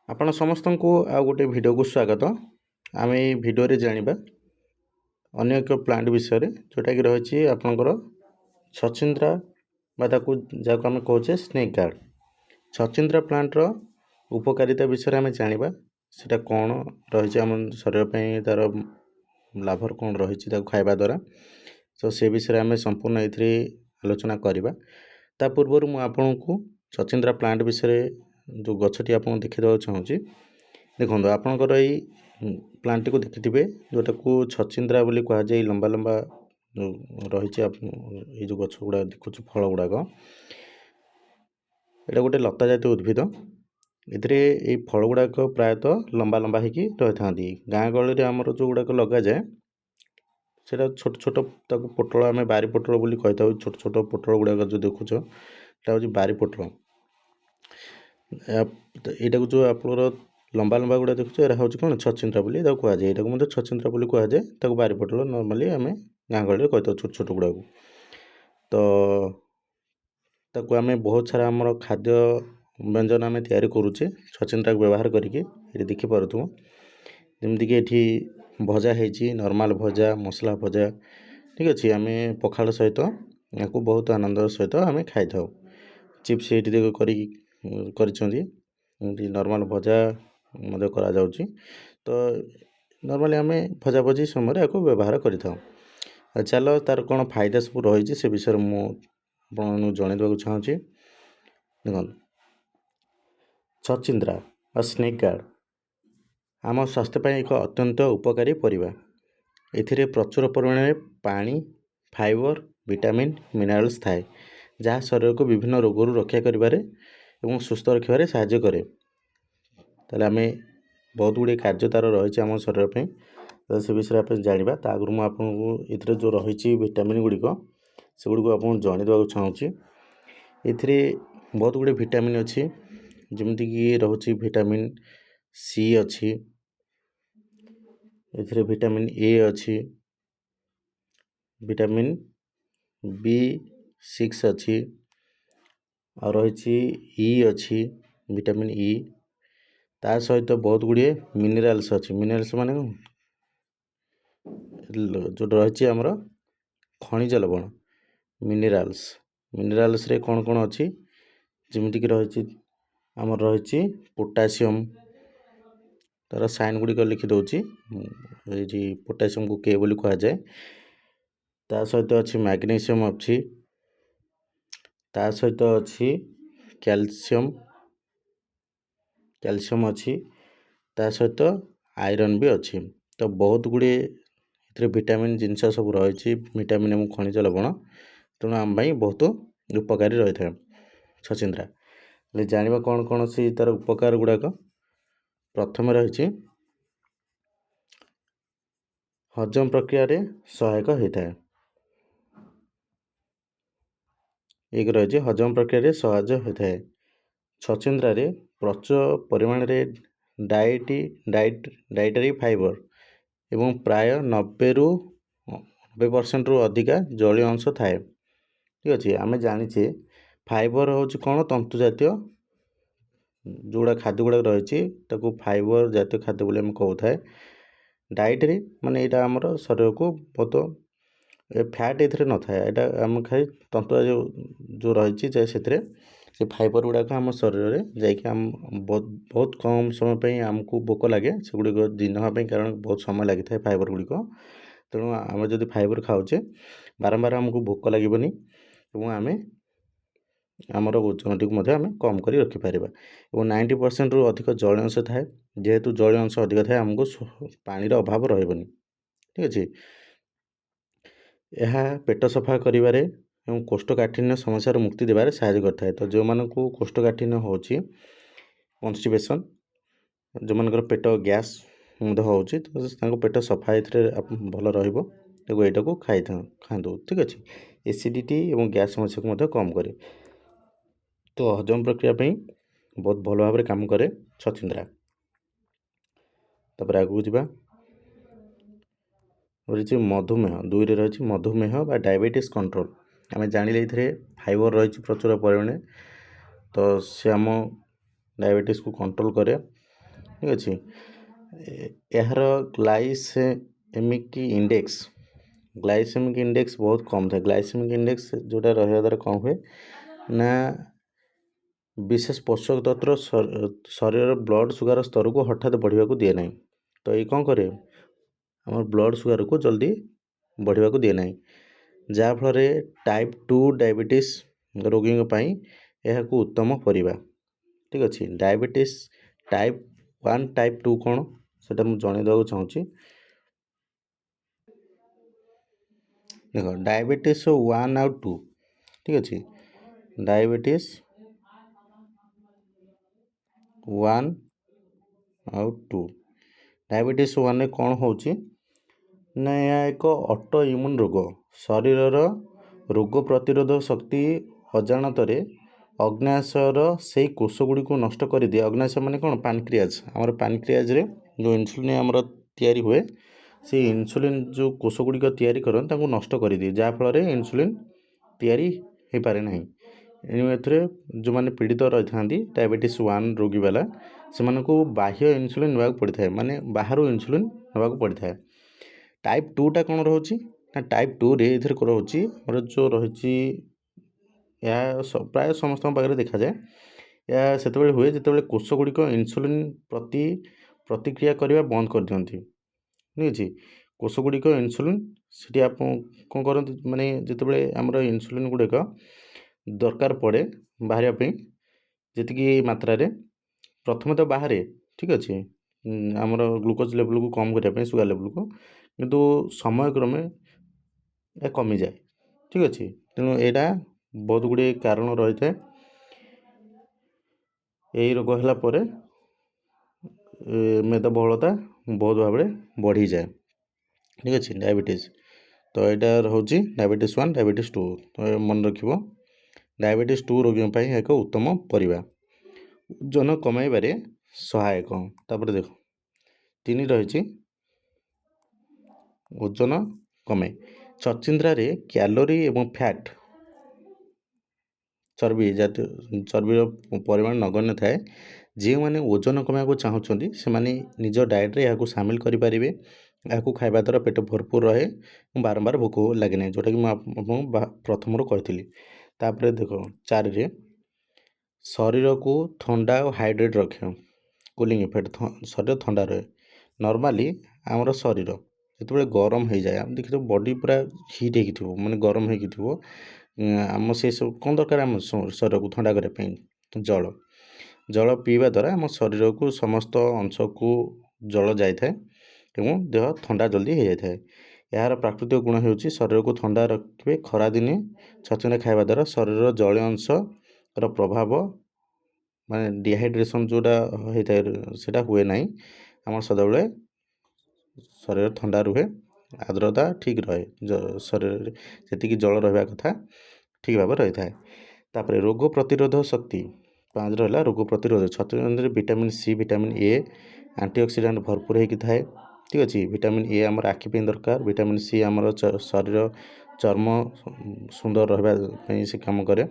ଆପଣ ସମସ୍ତଙ୍କୁ ଆଉ ଗୋଟେ ଭିଡ଼ିଓକୁ ସ୍ୱାଗତ। ଆମେ ଏଇ ଭିଡ଼ିଓରେ ଜାଣିବା ଅନ୍ୟ ଏକ ପ୍ଲାଣ୍ଟ ବିଷୟରେ ଯେଉଁଟାକି ରହିଛି ଆପଣଙ୍କର ଛଚିନ୍ଦ୍ରା ବା ଯାହାକୁ ଆମେ କହୁଛେ ସ୍ନେକ୍ ଗାର୍ଡ଼। ଛଚିନ୍ଦ୍ରା ପ୍ଲାଣ୍ଟର ଉପକାରିତା ବିଷୟରେ ଆମେ ଜାଣିବା, ସେଟା କ'ଣ ରହିଛି ଆମ ଶରୀର ପାଇଁ, ତା'ର ଲାଭର କ'ଣ ରହିଛି ତାକୁ ଖାଇବା ଦ୍ୱାରା। ତ ସେ ବିଷୟରେ ଆମେ ସମ୍ପୂର୍ଣ୍ଣ ଏଥିରେ ଆଲୋଚନା କରିବା। ତା ପୂର୍ବରୁ ମୁଁ ଆପଣଙ୍କୁ ଛଚିନ୍ଦ୍ରା ପ୍ଲାଣ୍ଟ ବିଷୟରେ ଯେଉଁ ଗଛଟି ଆପଣଙ୍କୁ ଦେଖିଦେବାକୁ ଚାହୁଁଛି। ଦେଖନ୍ତୁ, ଆପଣଙ୍କର ଏଇ ପ୍ଲାଣ୍ଟଟିକୁ ଦେଖିଥିବେ, ଯେଉଁଟାକୁ ଛଚିନ୍ଦ୍ରା ବୋଲି କୁହାଯାଏ। ଲମ୍ବା ଲମ୍ବା ରହିଛି ଏଇ ଯେଉଁ ଗଛ ଗୁଡ଼ାକ ଦେଖୁଛୁ, ଫଳ ଗୁଡ଼ାକ, ଏଇଟା ଗୋଟେ ଲତା ଜାତୀୟ ଉଦ୍ଭିଦ। ଏଥିରେ ଏଇ ଫଳ ଗୁଡ଼ାକ ପ୍ରାୟତଃ ଲମ୍ବା ଲମ୍ବା ହେଇକି ରହିଥାନ୍ତି। ଗାଁ ଗହଳିରେ ଆମର ଯେଉଁଗୁଡ଼ାକ ଲଗାଯାଏ ସେଇଟା ଛୋଟ ଛୋଟ, ତାକୁ ପୋଟଳ, ଆମେ ବାରି ପୋଟଳ ବୋଲି କହିଥାଉ। ଛୋଟ ଛୋଟ ପୋଟଳ ଗୁଡ଼ାକ ଯେଉଁ ଦେଖୁଛ, ଏଇଟା ହେଉଛି ବାରି ପୋଟଳ। ଏଇଟାକୁ ଯେଉଁ ଆପଣଙ୍କର ଲମ୍ବା ଲମ୍ବା ଗୁଡ଼ା ଦେଖୁଛ, ଏଇଟା ହେଉଛି କ'ଣ, ଛଚିନ୍ଦ୍ରା ବୋଲି ତାକୁ କୁହାଯାଏ। ଏଇଟାକୁ ମଧ୍ୟ ଛଚିନ୍ଦ୍ରା ବୋଲି କୁହାଯାଏ। ତାକୁ ବାରି ପୋଟଳ ନର୍ମାଲି ଆମେ ଗାଁ ଗହଳିରେ କହିଥାଉ, ଛୋଟ ଛୋଟ ଗୁଡ଼ାକୁ। ତ ତାକୁ ଆମେ ବହୁତ ସାରା ଆମର ଖାଦ୍ୟ ବ୍ୟଞ୍ଜନ ଆମେ ତିଆରି କରୁଛେ ଛଚିନ୍ଦ୍ରାକୁ ବ୍ୟବହାର କରିକି। ଏଠି ଦେଖିପାରୁଥିବ, ଯେମିତିକି ଏଠି ଭଜା ହେଇଛି, ନର୍ମାଲ ଭଜା, ମସଲା ଭଜା, ଠିକ୍ ଅଛି। ଆମେ ପଖାଳ ସହିତ ୟାକୁ ବହୁତ ଆନନ୍ଦର ସହିତ ଆମେ ଖାଇଥାଉ। ଚିପ୍ସ ଏଇଠି କରିଛନ୍ତି, ଏମିତି ନର୍ମାଲ ଭଜା ମଧ୍ୟ କରାଯାଉଛି। ତ ନର୍ମାଲି ଆମେ ଭଜାଭଜି ସମୟରେ ୟାକୁ ବ୍ୟବହାର କରିଥାଉ। ଚାଲ ତା'ର କ'ଣ ଫାଇଦା ସବୁ ରହିଛି ସେ ବିଷୟରେ ମୁଁ ଆପଣଙ୍କୁ ଜଣାଇଦେବାକୁ ଚାହୁଁଛି। ଦେଖନ୍ତୁ, ଛଚିନ୍ଦ୍ରା ବା ସ୍ନେକ୍ ଗାର୍ଡ଼ ଆମ ସ୍ୱାସ୍ଥ୍ୟ ପାଇଁ ଏକ ଅତ୍ୟନ୍ତ ଉପକାରୀ ପରିବା। ଏଥିରେ ପ୍ରଚୁର ପରିମାଣରେ ପାଣି, ଫାଇବର, ଭିଟାମିନ୍, ମିନେରାଲ୍ସ ଥାଏ, ଯାହା ଶରୀରକୁ ବିଭିନ୍ନ ରୋଗରୁ ରକ୍ଷା କରିବାରେ ଏବଂ ସୁସ୍ଥ ରଖିବାରେ ସାହାଯ୍ୟ କରେ। ତାହେଲେ ଆମେ ବହୁତ ଗୁଡ଼ିଏ କାର୍ଯ୍ୟ ତା'ର ରହିଛି ଆମ ଶରୀର ପାଇଁ, ସେ ବିଷୟରେ ଆପଣ ଜାଣିବା। ତା ଆଗରୁ ମୁଁ ଆପଣଙ୍କୁ ଏଥିରେ ଯେଉଁ ରହିଛି ଭିଟାମିନ୍ ଗୁଡ଼ିକ, ସେଗୁଡ଼ିକୁ ଆପଣଙ୍କୁ ଜଣାଇଦେବାକୁ ଚାହୁଁଛି। ଏଥିରେ ବହୁତ ଗୁଡ଼ିଏ ଭିଟାମିନ୍ ଅଛି, ଯେମିତିକି ରହୁଛି ଭିଟାମିନ୍ ସି ଅଛି, ଏଥିରେ ଭିଟାମିନ୍ ଏ ଅଛି, ଭିଟାମିନ୍ B6 ଅଛି, ଆଉ ରହିଛି ଇ ଅଛି, ଭିଟାମିନ୍ ଇ। ତା ସହିତ ବହୁତ ଗୁଡ଼ିଏ ମିନେରାଲ୍ସ ଅଛି। ମିନେରାଲ୍ସ ମାନେ ଯେଉଁଟା ରହିଛି ଆମର ଖଣିଜ ଲବଣ। ମିନେରାଲ୍ସରେ କ'ଣ କ'ଣ ଅଛି, ଯେମିତିକି ରହିଛି ଆମର ରହିଛି ପୋଟାସିୟମ୍। ତା'ର ସାଇନ୍ ଗୁଡ଼ିକ ଲିଖିଦେଉଛି, ଏଇଠି ପୋଟାସିୟମ୍କୁ K ବୋଲି କୁହାଯାଏ। ତା ସହିତ ଅଛି ମ୍ୟାଗ୍ନେସିୟମ୍ ଅଛି, ତା ସହିତ ଅଛି କ୍ୟାଲସିୟମ୍ ଅଛି, ତା ସହିତ ଆଇରନ୍ ବି ଅଛି। ତ ବହୁତ ଗୁଡ଼ିଏ ଏଥିରେ ଭିଟାମିନ୍ ଜିନିଷ ସବୁ ରହିଛି, ଭିଟାମିନ୍ ଏବଂ ଖଣିଜ ଲବଣ। ତେଣୁ ଆମ ପାଇଁ ବହୁତ ଉପକାରୀ ରହିଥାଏ ଛଚିନ୍ଦ୍ରା। ହେଲେ ଜାଣିବା କ'ଣ କ'ଣ ସେ ତା'ର ଉପକାର ଗୁଡ଼ାକ। ପ୍ରଥମେ ରହିଛି ହଜମ ପ୍ରକ୍ରିୟାରେ ସହାୟକ ହୋଇଥାଏ। ଏକ ରହିଛି ହଜମ ପ୍ରକ୍ରିୟାରେ ସାହାଯ୍ୟ ହୋଇଥାଏ। ଛଚିନ୍ଦ୍ରାରେ ପ୍ରଚୁର ପରିମାଣରେ ଡାଏଟାରୀ ଫାଇବର ଏବଂ ପ୍ରାୟ 90% ଅଧିକା ଜଳୀୟ ଅଂଶ ଥାଏ, ଠିକ୍ ଅଛି। ଆମେ ଜାଣିଛେ ଫାଇବର ହେଉଛି କ'ଣ, ତନ୍ତୁ ଜାତୀୟ ଯେଉଁଗୁଡ଼ା ଖାଦ୍ୟ ଗୁଡ଼ାକ ରହିଛି, ତାକୁ ଫାଇବର ଜାତୀୟ ଖାଦ୍ୟ ବୋଲି ଆମେ କହୁଥାଏ। ଡାଏଟାରୀ ମାନେ ଏଇଟା ଆମର ଶରୀରକୁ ବହୁତ ଫ୍ୟାଟ୍ ଏଥିରେ ନଥାଏ। ଏଇଟା ଆମ ଖାଇ ତନ୍ତୁ ଯେଉଁ ରହିଛି, ସେଥିରେ ସେ ଫାଇବର ଗୁଡ଼ାକ ଆମ ଶରୀରରେ ଯାଇକି ବହୁତ କମ୍ ସମୟ ପାଇଁ ଆମକୁ ଭୋକ ଲାଗେ, ସେଗୁଡ଼ିକ ଦିନ ହେବା ପାଇଁ, କାରଣ ବହୁତ ସମୟ ଲାଗିଥାଏ ଫାଇବର ଗୁଡ଼ିକ। ତେଣୁ ଆମେ ଯଦି ଫାଇବର ଖାଉଛେ, ବାରମ୍ବାର ଆମକୁ ଭୋକ ଲାଗିବନି ଏବଂ ଆମେ ଆମର ଓଜନଟିକୁ ମଧ୍ୟ ଆମେ କମ୍ କରି ରଖିପାରିବା। ଏବଂ 90%ରୁ ଅଧିକ ଜଳୀୟ ଅଂଶ ଥାଏ। ଯେହେତୁ ଜଳୀୟ ଅଂଶ ଅଧିକ ଥାଏ, ଆମକୁ ପାଣିର ଅଭାବ ରହିବନି, ଠିକ୍ ଅଛି। ଏହା ପେଟ ସଫା କରିବାରେ ଏବଂ କୋଷ୍ଠକାଠିନ୍ୟ ସମସ୍ୟାରୁ ମୁକ୍ତି ଦେବାରେ ସାହାଯ୍ୟ କରିଥାଏ। ତ ଯେଉଁମାନଙ୍କୁ କୋଷ୍ଠକାଠିନ୍ୟ ହେଉଛି, କନଷ୍ଟିପେସନ୍, ଯେଉଁମାନଙ୍କର ପେଟ ଗ୍ୟାସ୍ ମଧ୍ୟ ହେଉଛି, ତ ତାଙ୍କ ପେଟ ସଫା ଏଥିରେ ଭଲ ରହିବ। ତାକୁ ଏଇଟାକୁ ଖାଆନ୍ତୁ, ଠିକ୍ ଅଛି। ଏସିଡ଼ିଟି ଏବଂ ଗ୍ୟାସ୍ ସମସ୍ୟାକୁ ମଧ୍ୟ କମ୍ କରେ। ତ ହଜମ ପ୍ରକ୍ରିୟା ପାଇଁ ବହୁତ ଭଲ ଭାବରେ କାମ କରେ ଛଚିନ୍ଦ୍ରା। ତାପରେ ଆଗକୁ ଯିବା, ରହିଛି ମଧୁମେହ। ଦୁଇରେ ରହିଛି ମଧୁମେହ ବା ଡାଇବେଟିସ୍ କଣ୍ଟ୍ରୋଲ୍। ଆମେ ଜାଣିଲେ ଏଥିରେ ଫାଇବର ରହିଛି ପ୍ରଚୁର ପରିମାଣରେ, ତ ସେ ଆମ ଡାଇବେଟିସ୍କୁ କଣ୍ଟ୍ରୋଲ୍ କରେ। ଠିକ୍ ଅଛି। ଏହାର ଗ୍ଲାଇସେମିକ୍ ଇଣ୍ଡେକ୍ସ ବହୁତ କମ୍ ଥାଏ। ଗ୍ଲାଇସେମିକ୍ ଇଣ୍ଡେକ୍ସ ଯେଉଁଟା ରହିବା ଦ୍ୱାରା କ'ଣ ହୁଏ ନା ବିଶେଷ ପୋଷକ ତତ୍ତ୍ୱ ଶରୀରର ବ୍ଲଡ଼ ସୁଗାର ସ୍ତରକୁ ହଠାତ୍ ବଢ଼ିବାକୁ ଦିଏ ନାହିଁ। ତ ଏଇ କ'ଣ କରେ, ଆମର ବ୍ଲଡ଼ ସୁଗାରକୁ ଜଲ୍ଦି ବଢ଼ିବାକୁ ଦିଏ ନାହିଁ, ଯାହାଫଳରେ ଟାଇପ୍ 2 ଡାଇବେଟିସ୍ ରୋଗୀଙ୍କ ପାଇଁ ଏହାକୁ ଉତ୍ତମ ପରିବା। ଠିକ୍ ଅଛି। ଡାଇବେଟିସ୍ ଟାଇପ୍ 1 ଟାଇପ୍ 2 କ'ଣ ସେଟା ମୁଁ ଜଣାଇ ଦେବାକୁ ଚାହୁଁଛି। ଦେଖ, ଡାଇବେଟିସ୍ 1 ଆଉ 2, ଠିକ୍ ଅଛି। ଡାଇବେଟିସ୍ 1 ଆଉ 2, ଡାଇବେଟିସ୍ 1ରେ କ'ଣ ହେଉଛି ନା ଏହା ଏକ ଅଟୋ ଇମ୍ୟୁନ୍ ରୋଗ। ଶରୀରର ରୋଗ ପ୍ରତିରୋଧ ଶକ୍ତି ଅଜାଣତରେ ଅଗ୍ନାଶୟର ସେଇ କୋଷଗୁଡ଼ିକୁ ନଷ୍ଟ କରିଦିଏ। ଅଗ୍ନାଶୟ ମାନେ କ'ଣ, ପାନକ୍ରିଆଜ୍। ଆମର ପାନକ୍ରିଆଜ୍ରେ ଯେଉଁ ଇନ୍ସୁଲିନ୍ ଆମର ତିଆରି ହୁଏ, ସେଇ ଇନ୍ସୁଲିନ୍ ଯେଉଁ କୋଷଗୁଡ଼ିକ ତିଆରି କରନ୍ତି ତାଙ୍କୁ ନଷ୍ଟ କରିଦିଏ, ଯାହାଫଳରେ ଇନ୍ସୁଲିନ୍ ତିଆରି ହୋଇପାରେ ନାହିଁ। ଏଥିରେ ଯେଉଁମାନେ ପୀଡ଼ିତ ରହିଥାନ୍ତି ଡାଇବେଟିସ୍ 1 ରୋଗୀବାଲା, ସେମାନଙ୍କୁ ବାହ୍ୟ ଇନ୍ସୁଲିନ୍ ନେବାକୁ ପଡ଼ିଥାଏ, ମାନେ ବାହାରୁ ଇନ୍ସୁଲିନ୍ ନେବାକୁ ପଡ଼ିଥାଏ। ଟାଇପ୍ 2ଟା କ'ଣ ରହୁଛି ନା ଟାଇପ୍ 2ରେ ଏଥିରେ ରହୁଛି ଆମର ଯେଉଁ ରହିଛି, ଏହା ପ୍ରାୟ ସମସ୍ତଙ୍କ ପାଖରେ ଦେଖାଯାଏ। ଏହା ସେତେବେଳେ ହୁଏ ଯେତେବେଳେ କୋଷଗୁଡ଼ିକ ଇନ୍ସୁଲିନ୍ ପ୍ରତି ପ୍ରତିକ୍ରିୟା କରିବା ବନ୍ଦ କରିଦିଅନ୍ତି। ଠିକ୍ ଅଛି। କୋଷଗୁଡ଼ିକ ଇନ୍ସୁଲିନ୍ ସେଠି ଆପଣ କ'ଣ କରନ୍ତି, ମାନେ ଯେତେବେଳେ ଆମର ଇନ୍ସୁଲିନ୍ ଗୁଡ଼ିକ ଦରକାର ପଡ଼େ ବାହାରିବା ପାଇଁ ଯେତିକି ମାତ୍ରାରେ, ପ୍ରଥମେ ତ ବାହାରେ, ଠିକ୍ ଅଛି, ଆମର ଗ୍ଲୁକୋଜ୍ ଲେଭେଲକୁ କମ୍ କରିବା ପାଇଁ, ସୁଗାର ଲେଭେଲକୁ, କିନ୍ତୁ ସମୟକ୍ରମେ ଏହା କମିଯାଏ। ଠିକ୍ ଅଛି। ତେଣୁ ଏଇଟା ବହୁତ ଗୁଡ଼ିଏ କାରଣ ରହିଥାଏ। ଏହି ରୋଗ ହେଲା ପରେ ମେଦବହୁଳତା ବହୁତ ଭାବରେ ବଢ଼ିଯାଏ। ଠିକ୍ ଅଛି, ଡାଇବେଟିସ୍। ତ ଏଇଟା ରହୁଛି ଡାଇବେଟିସ୍ 1, ଡାଇବେଟିସ୍ 2। ତ ମନେ ରଖିବ, ଡାଇବେଟିସ୍ 2 ରୋଗୀଙ୍କ ପାଇଁ ଏକ ଉତ୍ତମ ପରିବା, ଓଜନ କମାଇବାରେ ସହାୟକ। ତାପରେ ଦେଖ, 3 ରହିଛି ଓଜନ କମାଏ। ଛଚିନ୍ଦ୍ରାରେ କ୍ୟାଲୋରି ଏବଂ ଫ୍ୟାଟ୍ ଚର୍ବିର ପରିମାଣ ନଗଣ୍ୟ ଥାଏ। ଯେଉଁମାନେ ଓଜନ କମାଇବାକୁ ଚାହୁଁଛନ୍ତି ସେମାନେ ନିଜ ଡାଏଟ୍ରେ ଏହାକୁ ସାମିଲ କରିପାରିବେ। ଏହାକୁ ଖାଇବା ଦ୍ୱାରା ପେଟ ଭରପୁର ରହେ ଏବଂ ବାରମ୍ବାର ଭୋକ ଲାଗେ ନାହିଁ, ଯେଉଁଟାକି ମୁଁ ଆପଣଙ୍କୁ ପ୍ରଥମରୁ କହିଥିଲି। ତାପରେ ଦେଖ, 4ରେ ଶରୀରକୁ ଥଣ୍ଡା ଓ ହାଇଡ୍ରେଟ୍ ରଖେ, କୁଲିଂ ଇଫେକ୍ଟ, ଶରୀର ଥଣ୍ଡା ରହେ। ନର୍ମାଲି ଆମର ଶରୀର ଯେତେବେଳେ ଗରମ ହେଇଯାଏ, ଆମେ ଦେଖିଥିବ ବଡ଼ି ପୁରା ହିଟ୍ ହେଇକି ଥିବ, ମାନେ ଗରମ ହେଇକି ଥିବ, ଆମ ସେସବୁ କ'ଣ ଦରକାର, ଆମ ଶରୀରକୁ ଥଣ୍ଡା କରିବା ପାଇଁ ଜଳ ପିଇବା ଦ୍ୱାରା ଆମ ଶରୀରକୁ ସମସ୍ତ ଅଂଶକୁ ଜଳ ଯାଇଥାଏ ଏବଂ ଦେହ ଥଣ୍ଡା ଜଲ୍ଦି ହେଇଯାଇଥାଏ। ଏହାର ପ୍ରାକୃତିକ ଗୁଣ ହେଉଛି ଶରୀରକୁ ଥଣ୍ଡା ରଖିବେ। ଖରାଦିନେ ଛଚିନ୍ଦ୍ରା ଖାଇବା ଦ୍ୱାରା ଶରୀରର ଜଳୀୟ ଅଂଶର ପ୍ରଭାବ, ମାନେ ଡିହାଇଡ୍ରେସନ୍ ଯେଉଁଟା ହେଇଥାଏ ସେଇଟା ହୁଏ ନାହିଁ। ଆମର ସଦାବେଳେ ଶରୀର ଥଣ୍ଡା ରୁହେ, ଆର୍ଦ୍ରତା ଠିକ୍ ରହେ, ଶରୀରରେ ଯେତିକି ଜଳ ରହିବା କଥା ଠିକ୍ ଭାବରେ ରହିଥାଏ। ତାପରେ ରୋଗ ପ୍ରତିରୋଧ ଶକ୍ତି 5 ରହିଲା, ରୋଗ ପ୍ରତିରୋଧ। ଛଚିନ୍ଦ୍ରାରେ vitamin C, vitamin A, antioxidant ଭରପୁର ହେଇକି ଥାଏ। ଠିକ୍ ଅଛି। ଭିଟାମିନ୍ ଏ ଆମର ଆଖି ପାଇଁ ଦରକାର। ଭିଟାମିନ୍ ସି ଆମର ଶରୀର ଚର୍ମ ସୁନ୍ଦର ରହିବା ପାଇଁ ସେ କାମ କରେ।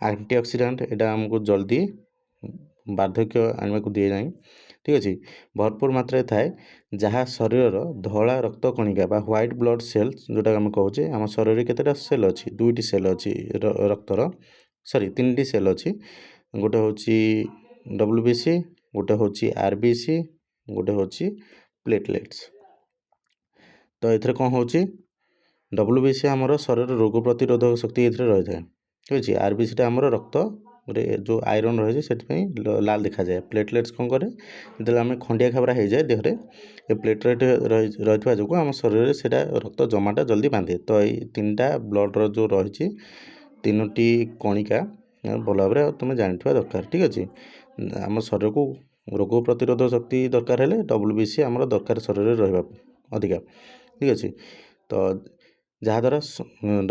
ଆଣ୍ଟିଅକ୍ସିଡାଣ୍ଟ ଏଇଟା ଆମକୁ ଜଲ୍ଦି ବାର୍ଦ୍ଧକ୍ୟ ଆଣିବାକୁ ଦିଏ ନାହିଁ। ଠିକ୍ ଅଛି। ଭରପୁର ମାତ୍ରାରେ ଥାଏ, ଯାହା ଶରୀରର ଧଳା ରକ୍ତ କଣିକା ବା ହ୍ୱାଇଟ୍ ବ୍ଲଡ଼ ସେଲ୍ସ ଯେଉଁଟା ଆମେ କହୁଛେ। ଆମ ଶରୀରରେ କେତେଟା ସେଲ୍ ଅଛି? 2ଟି ସେଲ୍ ଅଛି ରକ୍ତର, 3ଟି ସେଲ୍ ଅଛି। ଗୋଟେ ହେଉଛି WBC, ଗୋଟେ ହେଉଛି RBC, ଗୋଟେ ହେଉଛି ପ୍ଲେଟଲେଟ୍ସ। ତ ଏଥିରେ କ'ଣ ହେଉଛି, WBC ଆମର ଶରୀରର ରୋଗ ପ୍ରତିରୋଧକ ଶକ୍ତି ଏଥିରେ ରହିଥାଏ। ଠିକ୍ ଅଛି। RBCଟା ଆମର ରକ୍ତରେ ଯେଉଁ ଆଇରନ୍ ରହିଛି ସେଥିପାଇଁ ଲାଲ ଦେଖାଯାଏ। ପ୍ଲେଟଲେଟ୍ସ କ'ଣ କରେ, ଯେତେବେଳେ ଆମେ ଖଣ୍ଡିଆ ଖାବରା ହେଇଯାଏ ଦେହରେ, ଏ ପ୍ଲେଟଲେଟ୍ ରହିଥିବା ଯୋଗୁଁ ଆମ ଶରୀରରେ ସେଇଟା ରକ୍ତ ଜମାଟା ଜଲ୍ଦି ବାନ୍ଧେ। ତ ଏଇ 3ଟା ବ୍ଲଡ଼ର ଯେଉଁ ରହିଛି 3ଟି କଣିକା ଭଲ ଭାବରେ ତୁମେ ଜାଣିଥିବା ଦରକାର। ଠିକ୍ ଅଛି। ଆମ ଶରୀରକୁ ରୋଗ ପ୍ରତିରୋଧ ଶକ୍ତି ଦରକାର ହେଲେ WBC ଆମର ଦରକାର ଶରୀରରେ ରହିବା ଅଧିକା। ଠିକ୍ ଅଛି। ତ ଯାହାଦ୍ୱାରା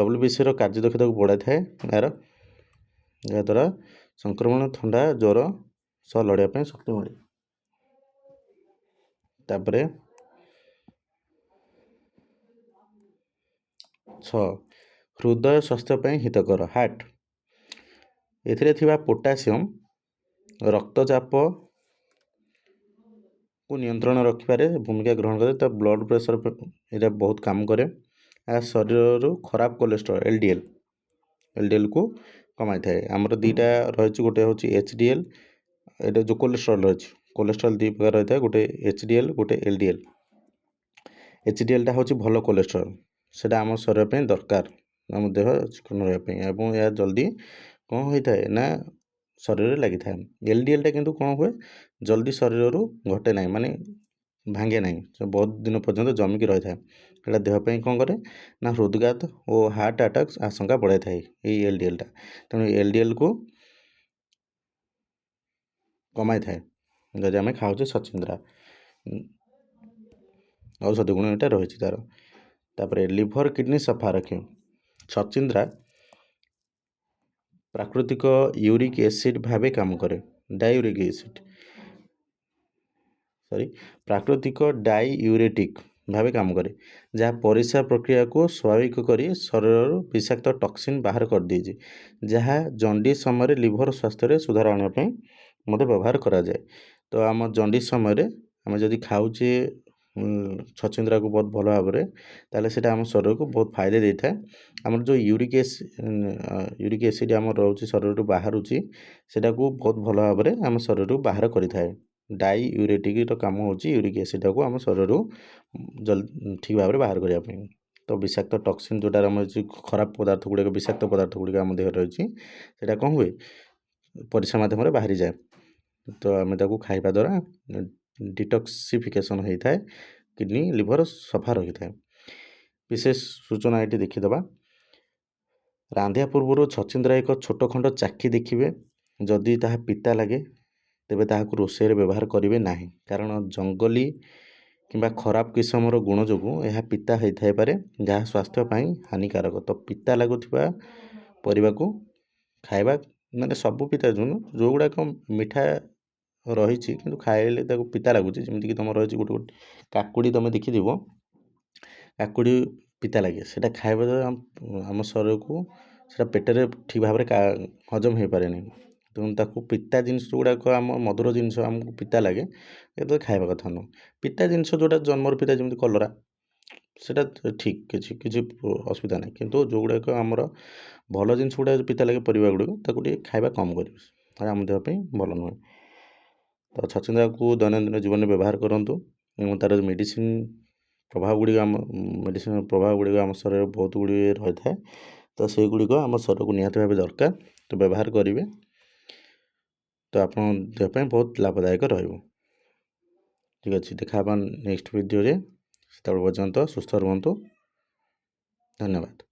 WBCର କାର୍ଯ୍ୟଦକ୍ଷତାକୁ ବଢ଼ାଇଥାଏ। ଏହାଦ୍ୱାରା ସଂକ୍ରମଣ, ଥଣ୍ଡା, ଜ୍ୱର ସହ ଲଢ଼ିବା ପାଇଁ ଶକ୍ତି ମିଳେ। ତାପରେ 6, ହୃଦୟ ସ୍ୱାସ୍ଥ୍ୟ ପାଇଁ ହିତକର, ହାର୍ଟ। ଏଥିରେ ଥିବା ପୋଟାସିୟମ୍ ରକ୍ତଚାପ को नियंत्रण रखिबारे भूमिका ग्रहण करे। तो ब्लड प्रेशर एटा बहुत काम करे। आ शरीर खराब कोलेस्ट्रॉल एलडीएल को कमाई थाए। आमर दुईटा रही गोटे हूँ एचडीएल एटा जो कोलेस्ट्रॉल रही कोलेस्ट्रॉल दुई प्रकार रही है गोटे एचडीएल गोटे एलडीएल। एचडीएल टा हूँ भल कोलेस्ट्रॉल सेटा आम शरीर पे दरकार आम देह चिकन रहा यह जल्दी कौन होता है ना शरीर लगी था। एलडीएल टा किंतु कौन हुए जल्दी शरीर घटे ना माने भांगे ना बहुत दिन पर्यंत जमिकी रही है देहपाई कौन करे ना हृदघात और हार्ट अटैक आशंका बढ़ाई थाए ये एलडीएल टा। तेणु एलडीएल को कमाई थाए जदि आम खाऊे छचिंद्रा औषधि गुण यहाँ रही तार। तापर लिभर किडनी सफा रखे छचिंद्रा प्राकृतिक यूरिक एसिड भाव काम करे डायूरिक एसिड प्राकृतिक डाईयूरेटिक भाव काम करे जहाँ परिस्रा प्रक्रिया को स्वाभाविक करी शरीर विषाक्त टॉक्सिन बाहर कर दीजिए जहाँ जंडिस समय लिभर स्वास्थ्य सुधार आने मत व्यवहार करा जाए। तो आम जंडिस समय आम जदि खाऊे छचिंद्रा को बहुत भल भाव ताले सेटा आम शरीर को बहुत फायदे दे था। आम जो यूरिक एसिड आम रोचे शरीर बाहर सेटा को बहुत भल भाव आम शरीर बाहर करें। डाई यूरेटिक काम हो यूरिक एसिड को आम शरीर जल्दी ठीक भाव बाहर करने। तो विषाक्त टॉक्सिन जोटा खराब पदार्थ गुड़िक विषाक्त पदार्थ गुड़िक आम देह रही है कौन हुए परिस्रा मध्यम बाहरी जाए। तो आम खाइबा द्वारा डिटॉक्सिफिकेशन होता है किडनी लिभर सफा रही है। विशेष सूचना ये देखीदबा रांधिया पूर्व छचिंद्रा एक छोट खंड चाखी देखिए जदि ताहा पिता लगे तेबे ताहाकु रोषेई व्यवहार करेंगे ना कारण जंगली किंबा खराब किस्मर गुण जो यह पिता होता है जहाँ स्वास्थ्यपाई हानिकारक। तो पिता लगुवा परिवा को खाइबा माने सबू पिता जो गुड़ाक मिठा रही कि खाइले पिता लगुच जमीक तुम रही गोटे गोटे काकुड़ी तुम देखिथ काकुड़ी पिता लगे से खाइबा द्वारा आम शरीर को पेटर ठीक भाव हजम हो पारे। तेणु ताकू पिता जिनस गुड़ाक आम मधुर जिनस आमको पिता लगे ये खाइबा कथा नुह। पिता जिनस जोटा जन्मर पिता जमी कलरा सेटा ठीक किसी असुविधा ना किंतु जो गुड़ाक आमर भल जिनस गुड़ा पिता लगे परिवा गुड़िक खाइबा कम कर आम देहपाई भल नुहे। तो छचिंद्रा को दैनंदिन जीवन में व्यवहार करूँ और तार मेडिसिन प्रभाव गुड़िक मेडिसिन प्रभाव गुड़िक आम शरीर बहुत गुड़े रही है। तो से गुड़िक आम शरीर को निहाती भाव दरकार तो व्यवहार करेंगे तो आप देहपाई बहुत लाभदायक रही। ठीक अच्छे देखा नेक्स्ट वीडियो से पर्यंत सुस्थ रुहतु। धन्यवाद।